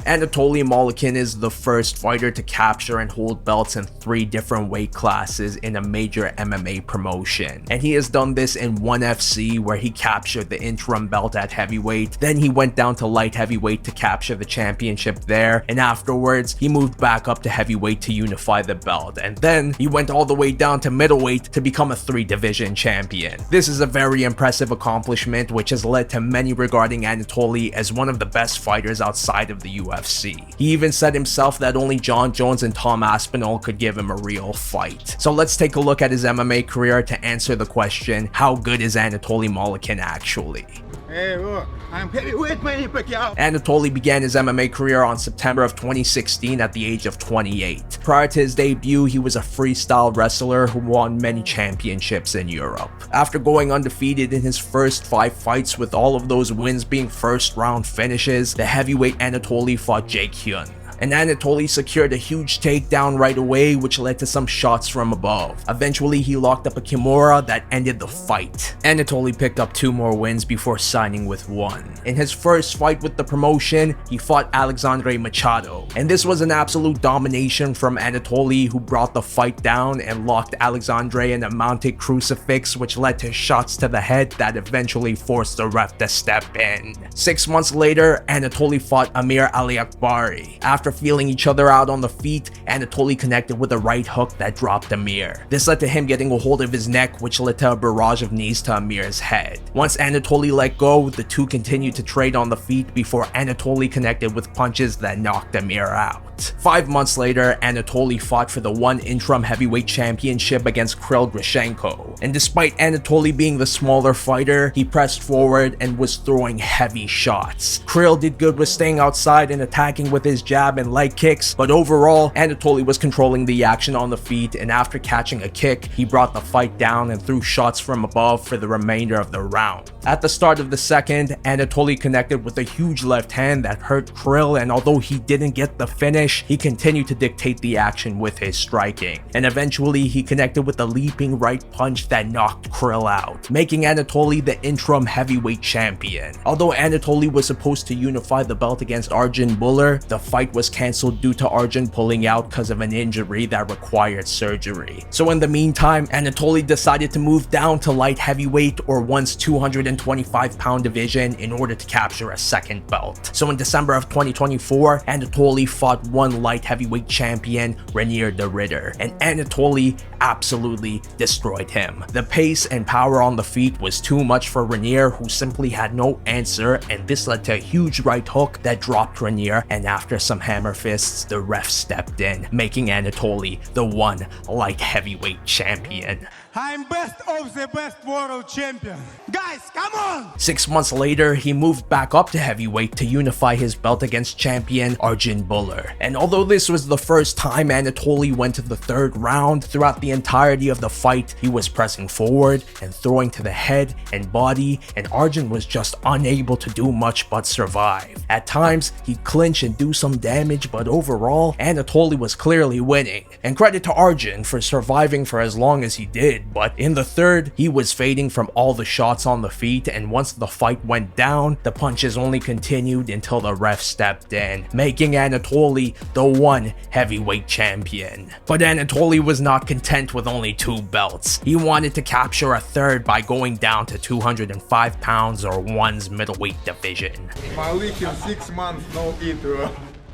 Anatoly Malykhin is the first fighter to capture and hold belts in 3 different weight classes in a major MMA promotion. And he has done this in ONE FC, where he captured the interim belt at heavyweight, then he went down to light heavyweight to capture the championship there, and afterwards he moved back up to heavyweight to unify the belt, and then he went all the way down to middleweight to become a 3-division champion. This is a very impressive accomplishment, which has led to many regarding Anatoly as one of the best fighters outside of the UFC. He even said himself that only John Jones and Tom Aspinall could give him a real fight. So let's take a look at his MMA career to answer the question, how good is Anatoly Malykhin actually? Hey, look, I'm heavyweight Manny Pacquiao. Anatoly began his MMA career on September of 2016 at the age of 28. Prior to his debut, he was a freestyle wrestler who won many championships in Europe. After going undefeated in his first 5 fights, with all of those wins being first round finishes, the heavyweight Anatoly fought Jake Hyun. And Anatoly secured a huge takedown right away, which led to some shots from above. Eventually, he locked up a Kimura that ended the fight. Anatoly picked up 2 more wins before signing with one. In his first fight with the promotion, he fought Alexandre Machado, and this was an absolute domination from Anatoly, who brought the fight down and locked Alexandre in a mounted crucifix, which led to shots to the head that eventually forced the ref to step in. 6 months later, Anatoly fought Amir Ali Akbari. After feeling each other out on the feet, Anatoly connected with a right hook that dropped Amir. This led to him getting a hold of his neck, which led to a barrage of knees to Amir's head. Once Anatoly let go, the two continued to trade on the feet before Anatoly connected with punches that knocked Amir out. 5 months later, Anatoly fought for the ONE interim heavyweight championship against Kirill Grishenko. And despite Anatoly being the smaller fighter, he pressed forward and was throwing heavy shots. Kirill did good with staying outside and attacking with his jab and leg kicks, but overall, Anatoly was controlling the action on the feet, and after catching a kick, he brought the fight down and threw shots from above for the remainder of the round. At the start of the second, Anatoly connected with a huge left hand that hurt Kirill, and although he didn't get the finish, he continued to dictate the action with his striking. And eventually, he connected with a leaping right punch that knocked Kirill out, making Anatoly the interim heavyweight champion. Although Anatoly was supposed to unify the belt against Arjun Bhullar, the fight was cancelled due to Arjun pulling out because of an injury that required surgery. So in the meantime, Anatoly decided to move down to light heavyweight, or ONE's 225-pound division, in order to capture a second belt. So in December of 2024, Anatoly fought ONE light heavyweight champion Renier de Ridder, and Anatoly absolutely destroyed him. The pace and power on the feet was too much for Renier, who simply had no answer, and this led to a huge right hook that dropped Renier, and after some hammer fists, the ref stepped in, making Anatoly the ONE light heavyweight champion. I'm best of the best world champion. Guys, come on! 6 months later, he moved back up to heavyweight to unify his belt against champion Arjun Bhullar. And although this was the first time Anatoly went to the 3rd round, throughout the entirety of the fight, he was pressing forward and throwing to the head and body, and Arjun was just unable to do much but survive. At times, he'd clinch and do some damage, but overall, Anatoly was clearly winning. And credit to Arjun for surviving for as long as he did. But in the 3rd, he was fading from all the shots on the feet, and once the fight went down, the punches only continued until the ref stepped in, making Anatoly the ONE heavyweight champion. But Anatoly was not content with only 2 belts. He wanted to capture a 3rd by going down to 205 pounds, or ONE's middleweight division. Malykhin 6 months no eat, bro.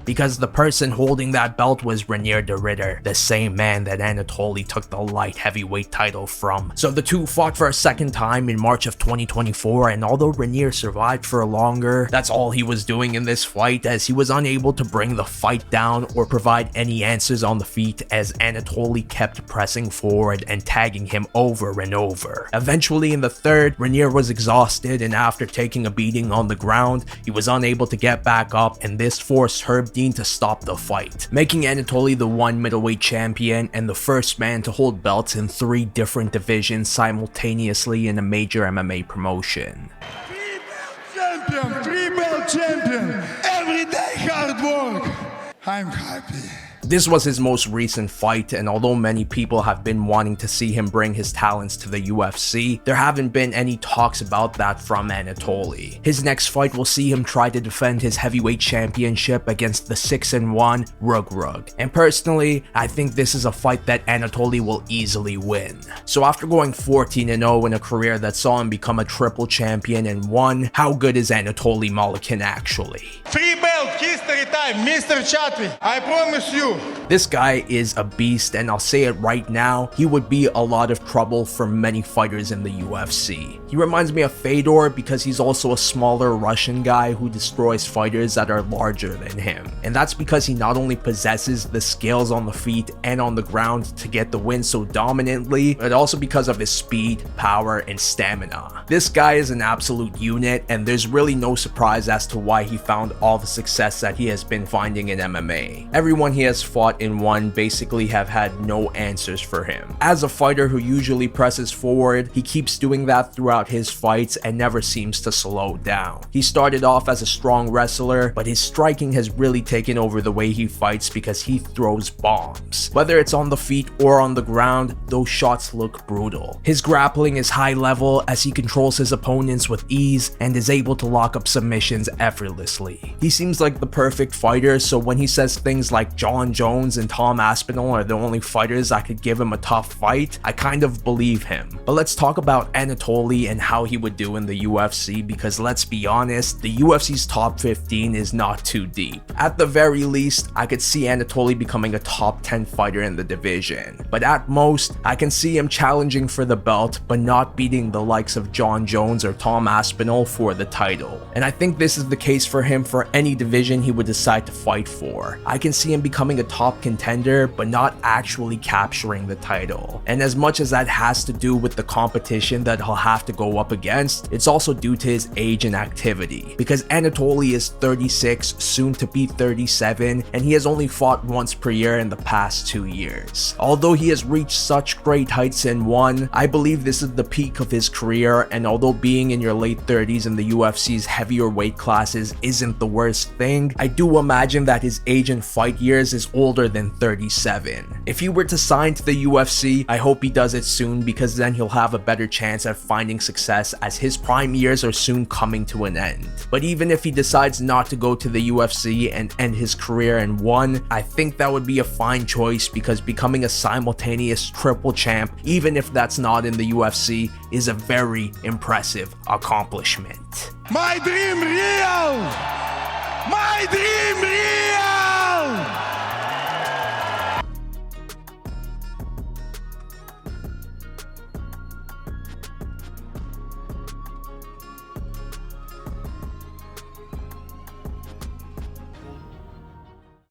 Because the person holding that belt was Renier de Ridder, the same man that Anatoly took the light heavyweight title from. So the two fought for a second time in March of 2024, and although Renier survived for longer, that's all he was doing in this fight, as he was unable to bring the fight down or provide any answers on the feet, as Anatoly kept pressing forward and tagging him over and over. Eventually in the 3rd, Renier was exhausted, and after taking a beating on the ground, he was unable to get back up, and this forced Herb Dean to stop the fight, making Anatoly the ONE middleweight champion and the first man to hold belts in 3 different divisions simultaneously in a major MMA promotion. 3-belt champion, every day hard work. I'm happy. This was his most recent fight, and although many people have been wanting to see him bring his talents to the UFC, there haven't been any talks about that from Anatoly. His next fight will see him try to defend his heavyweight championship against the 6-1 Rug. And personally, I think this is a fight that Anatoly will easily win. So after going 14-0 in a career that saw him become a triple champion and won, how good is Anatoly Malykhin actually? Free belt, history time, Mr. Chatvi. I promise you. This guy is a beast, and I'll say it right now, he would be a lot of trouble for many fighters in the UFC. He reminds me of Fedor because he's also a smaller Russian guy who destroys fighters that are larger than him. And that's because he not only possesses the skills on the feet and on the ground to get the win so dominantly, but also because of his speed, power, and stamina. This guy is an absolute unit, and there's really no surprise as to why he found all the success that he has been finding in MMA. Everyone he has fought and won basically have had no answers for him. As a fighter who usually presses forward, he keeps doing that throughout his fights and never seems to slow down. He started off as a strong wrestler, but his striking has really taken over the way he fights because he throws bombs. Whether it's on the feet or on the ground, those shots look brutal. His grappling is high level as he controls his opponents with ease and is able to lock up submissions effortlessly. He seems like the perfect fighter, so when he says things like Jon Jones and Tom Aspinall are the only fighters that could give him a tough fight, I kind of believe him. But let's talk about Anatoly and how he would do in the UFC, because let's be honest, the UFC's top 15 is not too deep. At the very least, I could see Anatoly becoming a top 10 fighter in the division. But at most, I can see him challenging for the belt, but not beating the likes of Jon Jones or Tom Aspinall for the title. And I think this is the case for him for any division he would decide to fight for. I can see him becoming a top contender, but not actually capturing the title. And as much as that has to do with the competition that he'll have to go up against, it's also due to his age and activity. Because Anatoly is 36, soon to be 37, and he has only fought once per year in the past 2 years. Although he has reached such great heights and won, I believe this is the peak of his career, and although being in your late 30s in the UFC's heavier weight classes isn't the worst thing, I do imagine that his age and fight years is older than 37. If he were to sign to the UFC, I hope he does it soon, because then he'll have a better chance at finding success as his prime years are soon coming to an end. But even if he decides not to go to the UFC and end his career in one, I think that would be a fine choice, because becoming a simultaneous triple champ, even if that's not in the UFC, is a very impressive accomplishment. My dream real! My dream real!